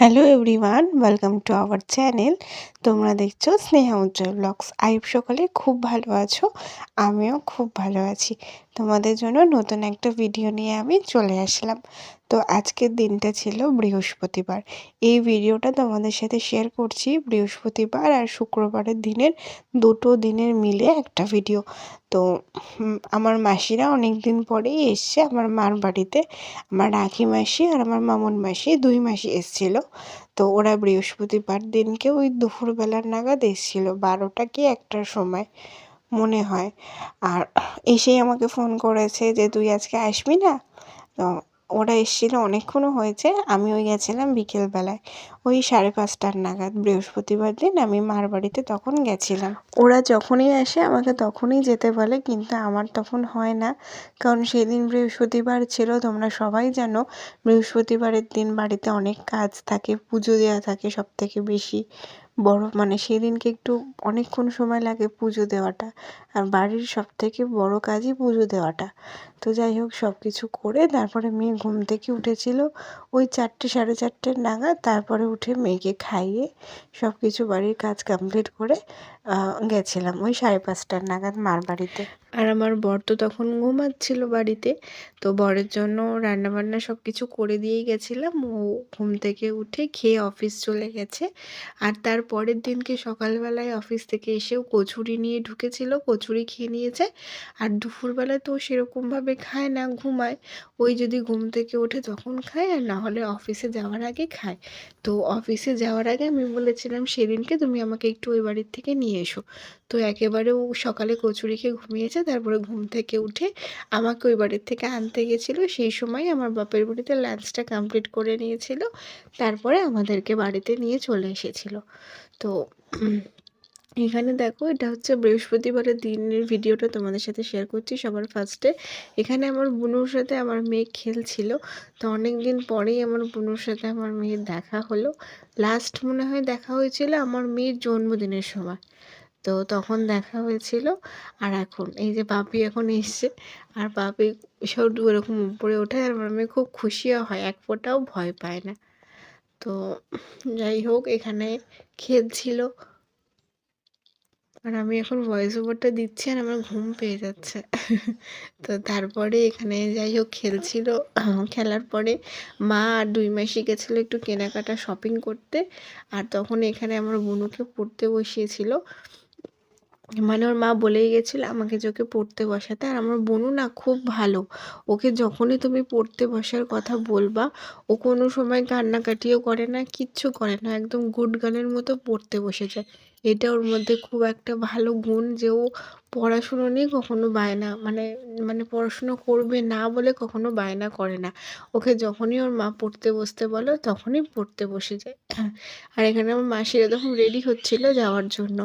Hello everyone, welcome to our channel. তোমরা দেখছো স্নেহা উজ্জ্বল blogs. আইব সকলে খুব ভালো আছো, আমিও খুব ভালো আছি। তোমাদের জন্য নতুন একটা ভিডিও নিয়ে আমি চলে আসলাম। তো আজকের দিনটা ছিল বৃহস্পতিবার। এই ভিডিওটা তোমাদের সাথে শেয়ার করছি বৃহস্পতিবার আর শুক্রবারের দুটো দিনের মিলে একটা ভিডিও। তো আমার মাসিরা অনেক দিন পরেই এসছে আমার মার বাড়িতে। আমার রাখি মাসি আর আমার মামুন মাসি, দুই মাসি এসেছিল। তো ওরা বৃহস্পতিবার দিনকে ওই দুপুরবেলার নাগাদ এসেছিল, 12টা কি 1টার সময় মনে হয়। আর এসেই আমাকে ফোন করেছে যে তুই আজকে আসবি না। তো ওরা এসেছিলো অনেকক্ষণও হয়েছে, আমি গেছিলাম বিকেলবেলায় ওই 5:30টার নাগাদ। বৃহস্পতিবার দিন আমি মার বাড়িতে তখন গেছিলাম। ওরা যখনই আসে আমাকে তখনই যেতে বলে, কিন্তু আমার তখন হয় না, কারণ সেদিন বৃহস্পতিবার ছিল। তোমরা সবাই জানো বৃহস্পতিবারের দিন বাড়িতে অনেক কাজ থাকে, পুজো দেওয়া থাকে সবথেকে বেশি বড়, মানে সেদিনকে একটু অনেকক্ষণ সময় লাগে পুজো দেওয়াটা, আর বাড়ির সবথেকে বড় কাজই পুজো দেওয়াটা। তো যাই হোক, সব কিছু করে তারপরে মেয়ে ঘুম থেকে উঠেছিল ওই 4টে 4:30 নাগাদ। তারপরে উঠে মেয়েকে খাইয়ে সব কিছু বাড়ির কাজ কমপ্লিট করে গেছিলাম ওই 5:30টার নাগাদ মার বাড়িতে। আর আমার বর তো তখন ঘুমাচ্ছিল বাড়িতে। তো বরের জন্য রান্নাবান্না সব কিছু করে দিয়েই গেছিলাম। ও ঘুম থেকে উঠে খেয়ে অফিস চলে গেছে। আর তার পরের দিনকে সকালবেলায় অফিস থেকে এসেও কচুরি নিয়ে ঢুকেছিল, কচুরি খেয়ে নিয়েছে। আর দুপুরবেলায় তো সেরকমভাবে খায় না, ঘুমায়। ওই যদি ঘুম থেকে ওঠে তখন খায়, আর না হলে অফিসে যাওয়ার আগে খায়। তো অফিসে যাওয়ার আগে আমি বলেছিলাম সেদিনকে তুমি আমাকে একটু ওই বাড়ির থেকে নিয়ে এসো। তো একেবারে ও সকালে কচুরি খেয়ে ঘুমিয়েছে, তারপরে ঘুম থেকে উঠে আমাকে ওই বাড়ির থেকে আনতে গেছিলো। সেই সময় আমার বাপের বাড়িতে লাঞ্চটা কমপ্লিট করে নিয়েছিল, তারপরে আমাদেরকে বাড়িতে নিয়ে চলে এসেছিলো। তো এখানে দেখো, এটা হচ্ছে বৃহস্পতিবারের দিনের ভিডিওটা তোমাদের সাথে শেয়ার করছি সবার ফার্স্টে। এখানে আমার বুনুর সাথে আমার মেয়ে খেলছিল। তো অনেক দিন পরেই আমার বুনুর সাথে আমার মেয়ের দেখা হলো। লাস্ট মনে হয় দেখা হয়েছিল আমার মেয়ের জন্মদিনের সময়, তো তখন দেখা হয়েছিল। আর এখন এই যে বাপি এখন এসছে, আর বাপি সব এরকম উপরে ওঠে, আর আমার মেয়ে খুব খুশিও হয়, এক ফোঁটাও ভয় পায় না। তো যাই হোক, এখানে খেলছিল। আর আমি এখন ভয়েস ওভারটা দিচ্ছি আর আমার ঘুম পেয়ে যাচ্ছে। তো তারপরে এখানে যাই হোক খেলছিল। খেলার পরে মা আর দুই মাসি গেছিলো একটু কেনাকাটা শপিং করতে। আর তখন এখানে আমার বুনুকে পড়তে বসিয়েছিল, মানে ওর মা বলেই গেছিলো আমাকে যে ওকে পড়তে বসাতে। আর আমার বোনও না খুব ভালো, ওকে যখনই তুমি পড়তে বসার কথা বলবা ও কোনো সময় কান্নাকাটিও করে না, কিচ্ছু করে না, একদম গুড গার্লের মতো পড়তে বসে যায়। এটা ওর মধ্যে খুব একটা ভালো গুণ যে ও পড়াশুনো নিয়ে কখনো বায়না, মানে মানে পড়াশুনো করবে না বলে কখনো বায়না করে না। ওকে যখনই ওর মা পড়তে বসতে বলো তখনই পড়তে বসে যায়। আর এখানে আমার মাসিরা তখন রেডি হচ্ছিল যাওয়ার জন্য।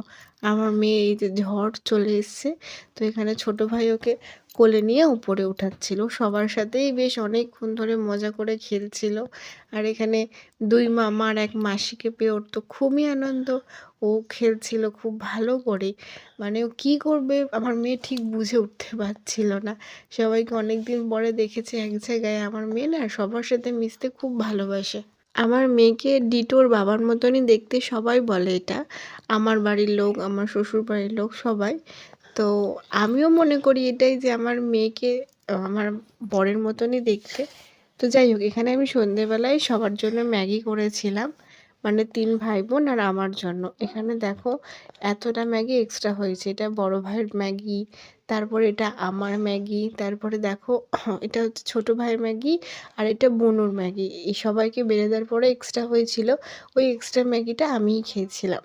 আমার মেয়ে এই যে ঝড় চলে এসছে, তো এখানে ছোট ভাই ওকে কোলে নিয়ে উপরে উঠাচ্ছিল, সবার সাথেই বেশ অনেকক্ষণ ধরে মজা করে খেলছিল। আর এখানে দুই মামা আর এক মাসিকে পেয়ে ওর তো খুবই আনন্দ, ও খেলছিল খুব ভালো করে। মানে ও কী করবে আমার মেয়ে ঠিক বুঝে উঠতে পারছিল না। সবাইকে অনেক দিন পরে দেখেছে এক জায়গায়। আমার মেয়ে না সবার সাথে মিশতে খুব ভালোবাসে। আমার মেয়েকে ডিটোর বাবার মতনই দেখতে সবাই বলে এটা, আমার বাড়ির লোক, আমার শ্বশুর বাড়ির লোক সবাই। তো আমিও মনে করি এটাই, যে আমার মেয়েকে আমার বরের মতনই দেখতে। তো যাই হোক, এখানে আমি সন্ধেবেলায় সবার জন্য ম্যাগি করেছিলাম, মানে 3 ভাই বোন আর আমার জন্য। এখানে দেখো এতটা ম্যাগি এক্সট্রা হয়েছে, এটা বড় ভাইয়ের ম্যাগি, তারপরে এটা আমার ম্যাগি, তারপরে দেখো এটা হচ্ছে ছোটো ভাইয়ের ম্যাগি, আর এটা বুনুর ম্যাগি। এই সবাইকে বেড়ে দেওয়ার পরে এক্সট্রা হয়েছিল, ওই এক্সট্রা ম্যাগিটা আমিই খেয়েছিলাম।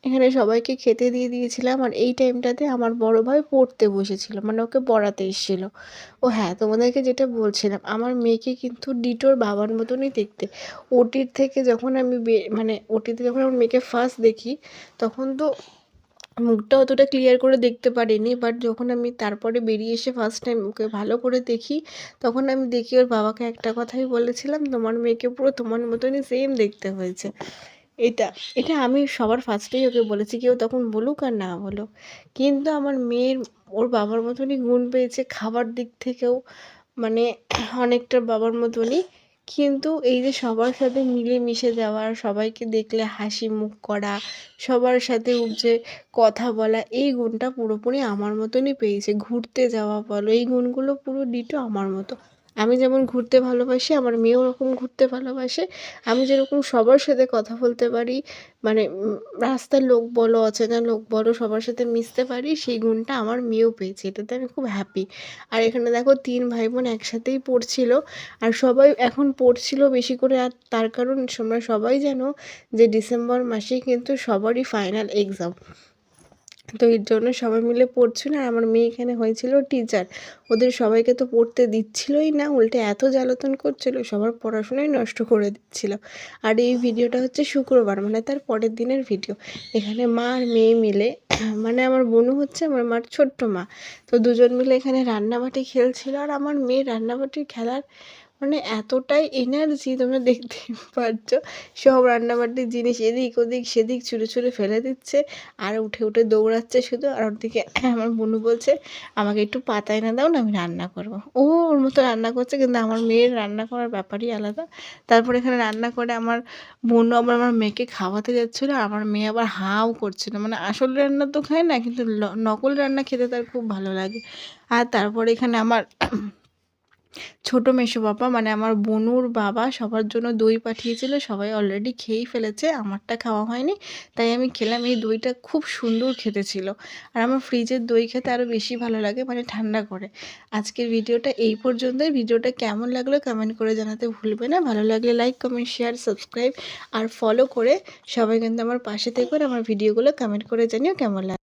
এখানে সবাইকে খেতে দিয়ে দিয়েছিলাম। আর এই টাইমটাতে আমার বড় ভাই পড়তে বসেছিল, মানে ওকে পড়াতে এসেছিলো। ও হ্যাঁ, তোমাদেরকে যেটা বলছিলাম, আমার মেয়েকে কিন্তু ডিটোর বাবার মতনই দেখতে। ওটির থেকে যখন আমি মানে ওটিতে যখন আমার মেয়েকে ফার্স্ট দেখি, তখন তো মুখটা অতটা ক্লিয়ার করে দেখতে পারিনি, বাট যখন আমি তারপরে বেরিয়ে এসে ফার্স্ট টাইম ওকে ভালো করে দেখি, তখন আমি দেখি ওর বাবাকে একটা কথাই বলেছিলাম, তোমার মেয়েকে পুরো তোমার মতনই সেম দেখতে হয়েছে। এটা এটা আমি সবার ফার্স্টেই ওকে বলেছি, কেউ তখন বলুক আর না বলুক। কিন্তু আমার মেয়ের ওর বাবার মতনই গুণ পেয়েছে, খাবার দিক থেকেও মানে অনেকটা বাবার মতনই। কিন্তু এই যে সবার সাথে মিলেমিশে যাওয়া, সবাইকে দেখলে হাসি মুখ করা, সবার সাথে যে কথা বলা, এই গুণটা পুরোপুরি আমার মতনই পেয়েছে। ঘুরতে যাওয়া বলো, এই গুণগুলো পুরো ডিটো আমার মতো। আমি যেমন ঘুরতে ভালোবাসি, আমার মেয়েও ওরকম ঘুরতে ভালোবাসে। আমি যেরকম সবার সাথে কথা বলতে পারি, মানে রাস্তার লোক বলো, অচেনা লোক বলো, সবার সাথে মিশতে পারি, সেই গুণটা আমার মেয়েও পেয়েছে। এটাতে আমি খুব হ্যাপি। আর এখানে দেখো ৩ ভাই বোন একসাথেই পড়ছিল। আর সবাই এখন পড়ছিল বেশি করে, আর তার কারণ তোমরা সবাই জানো যে ডিসেম্বর মাসেই কিন্তু সবারই ফাইনাল এক্সাম। তো এর জন্য সবাই মিলে পড়ছিল। আর আমার মেয়ে এখানে হয়েছিল টিচার। ওদের সবাইকে তো পড়তে দিচ্ছিলই না, উল্টে এত জ্বালাতন করছিল, সবার পড়াশোনাই নষ্ট করে দিচ্ছিল। আর এই ভিডিওটা হচ্ছে শুক্রবার, মানে তার পরের দিনের ভিডিও। এখানে মা আর মেয়ে মিলে, মানে আমার বোনু হচ্ছে আমার মার ছোট্ট মা, তো দুজন মিলে এখানে রান্নাবাটি খেলছিল। আর আমার মেয়ে রান্নাবাটি খেলার মানে এতটাই এনার্জি, তোমরা দেখতেই পাচ্ছ। সব রান্নাবাটির জিনিস এদিক ওদিক সেদিক ছুঁড়ে ছুঁড়ে ফেলে দিচ্ছে, আর উঠে উঠে দৌড়াচ্ছে শুধু। আর ওদিকে আমার বোনু বলছে আমাকে একটু পাতা এনে দাও না, আমি রান্না করবো। ও ওর মতো রান্না করছে, কিন্তু আমার মেয়ের রান্না করার ব্যাপারই আলাদা। তারপর এখানে রান্না করে আমার বোনু আবার আমার মেয়েকে খাওয়াতে যাচ্ছিলো, আর আমার মেয়ে আবার হাও করছিল। মানে আসল রান্না তো খায় না, কিন্তু নকল রান্না খেতে তার খুব ভালো লাগে। আর তারপর এখানে আমার ছোটো মেসোবাবা, মানে আমার বোনুর বাবা, সবার জন্য দই পাঠিয়েছিল। সবাই অলরেডি খেয়েই ফেলেছে, আমারটা খাওয়া হয়নি, তাই আমি খেলাম। এই দইটা খুব সুন্দর খেতে ছিল। আর আমার ফ্রিজের দই খেতে আরও বেশি ভালো লাগে, মানে ঠান্ডা করে। আজকের ভিডিওটা এই পর্যন্তই। ভিডিওটা কেমন লাগলো কমেন্ট করে জানাতে ভুলবে না। ভালো লাগলে লাইক কমেন্ট শেয়ার সাবস্ক্রাইব আর ফলো করে সবাই কিন্তু আমার পাশে থেকে আমার ভিডিওগুলো কমেন্ট করে জানিও কেমন লাগে।